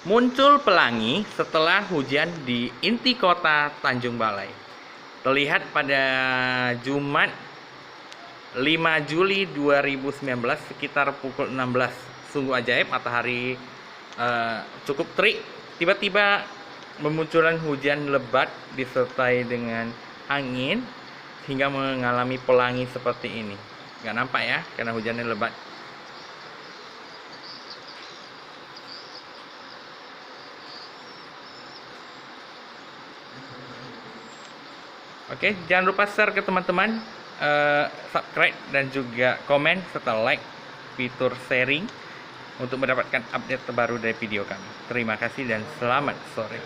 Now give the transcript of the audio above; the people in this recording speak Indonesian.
Muncul pelangi setelah hujan di inti kota Tanjung Balai. Terlihat pada Jumat 5 Juli 2019 sekitar pukul 16. Sungguh ajaib, matahari cukup terik. Tiba-tiba bermunculan hujan lebat disertai dengan angin hingga mengalami pelangi seperti ini. Nggak nampak ya karena hujannya lebat. Oke, jangan lupa share ke teman-teman, subscribe dan juga komen serta like fitur sharing untuk mendapatkan update terbaru dari video kami. Terima kasih dan selamat sore.